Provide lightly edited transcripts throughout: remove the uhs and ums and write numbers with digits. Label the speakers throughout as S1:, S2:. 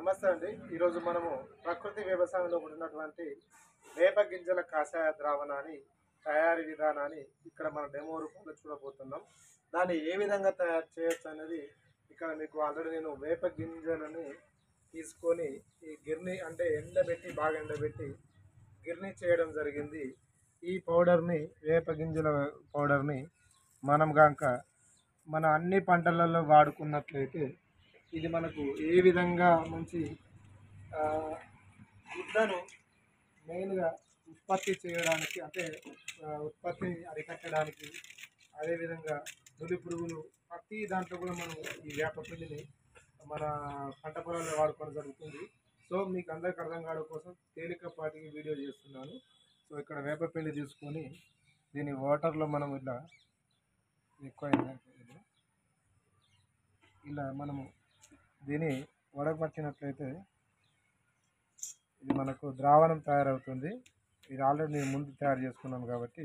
S1: నమస్తే అండి. ఈరోజు మనము ప్రకృతి వ్యవసాయంలో ఉన్నటువంటి వేప గింజల కషాయ ద్రావణాన్ని తయారీ విధానాన్ని ఇక్కడ మన డెమో రూపంలో చూడబోతున్నాం. దాన్ని ఏ విధంగా తయారు చేయొచ్చు అనేది ఇక్కడ మీకు ఆల్రెడీ నేను వేప గింజలని తీసుకొని ఈ గిర్ని అంటే ఎండబెట్టి బాగా ఎండబెట్టి గిర్ని చేయడం జరిగింది. ఈ పౌడర్ని వేప గింజల పౌడర్ని మనం గాక మన అన్ని పంటలలో వాడుకున్నట్లయితే ఇది మనకు ఏ విధంగా మంచి గుడ్లను మెయిన్గా ఉత్పత్తి చేయడానికి అంటే ఉత్పత్తిని అరికట్టడానికి, అదేవిధంగా నులి పురుగులు ప్రతి దాంట్లో కూడా మనం ఈ వేప పిండిని మన పంట పొలాల్లో వాడుకోవడం జరుగుతుంది. సో మీకు అందరికి అర్థం కావడం కోసం తేలికపాటికి వీడియో చేస్తున్నాను. సో ఇక్కడ వేప పిండి తీసుకొని దీని వాటర్లో మనం ఎక్కువ ఇలా మనము దీన్ని వడకట్టినట్లయితే ఇది మనకు ద్రావణం తయారవుతుంది. ఇది ఆల్రెడీ నేను ముందు తయారు చేసుకున్నాను కాబట్టి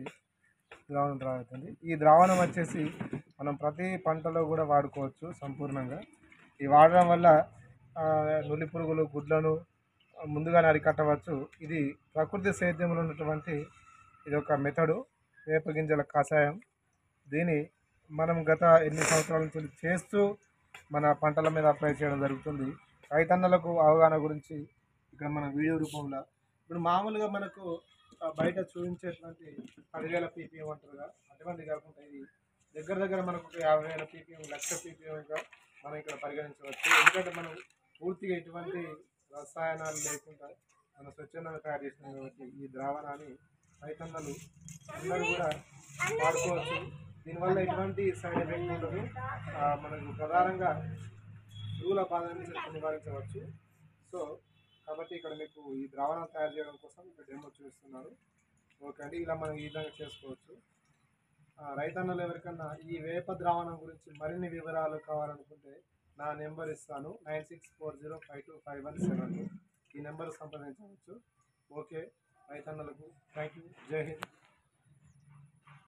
S1: ద్రావణం తయారవుతుంది. ఈ ద్రావణం వచ్చేసి మనం ప్రతి పంటలో కూడా వాడుకోవచ్చు సంపూర్ణంగా. ఇది వాడడం వల్ల నులి పురుగులు గుడ్లను ముందుగానే అరికట్టవచ్చు. ఇది ప్రకృతి సేద్యంలో ఉన్నటువంటి ఇది ఒక మెథడు, వేప గింజల కషాయం. దీన్ని మనం గత ఎన్ని సంవత్సరాల నుంచి చేస్తూ మన పంటల మీద అప్లై చేయడం జరుగుతుంది. రైతన్నలకు అవగాహన గురించి ఇక్కడ మన వీడియో రూపంలో ఇప్పుడు మామూలుగా మనకు బయట చూపించేటువంటి 10,000 పీపీఎం అంటారుగా, అటువంటి కాకుండా ఇది దగ్గర మనకు 50,000 పీపీఎం, 1,00,000 పీపీఎంగా మనం ఇక్కడ పరిగణించవచ్చు. ఎందుకంటే మనం పూర్తిగా ఎటువంటి రసాయనాలు లేకుండా మనం స్వచ్ఛందంగా తయారు చేసినాం కాబట్టి ఈ ద్రావణాన్ని రైతన్నలు అందరూ కూడా వాడుకోవచ్చు. దీనివల్ల ఎటువంటి సైడ్ ఎఫెక్ట్ ఉండదు. మనకు ప్రధానంగా పురుగుల బాధ నుంచి నివారించవచ్చు. సో కాబట్టి ఇక్కడ మీకు ఈ ద్రావణం తయారు చేయడం కోసం ఇక్కడ డెమో చూపిస్తున్నాను. ఓకే అండి, ఇలా మనం ఈ విధంగా చేసుకోవచ్చు. రైతన్నలు ఎవరికన్నా ఈ వేప ద్రావణం గురించి మరిన్ని వివరాలు కావాలనుకుంటే నా నెంబర్ ఇస్తాను, 9640525172. ఈ నెంబర్ సంప్రదించవచ్చు. ఓకే రైతన్నలకు థ్యాంక్ యూ. జై హింద్.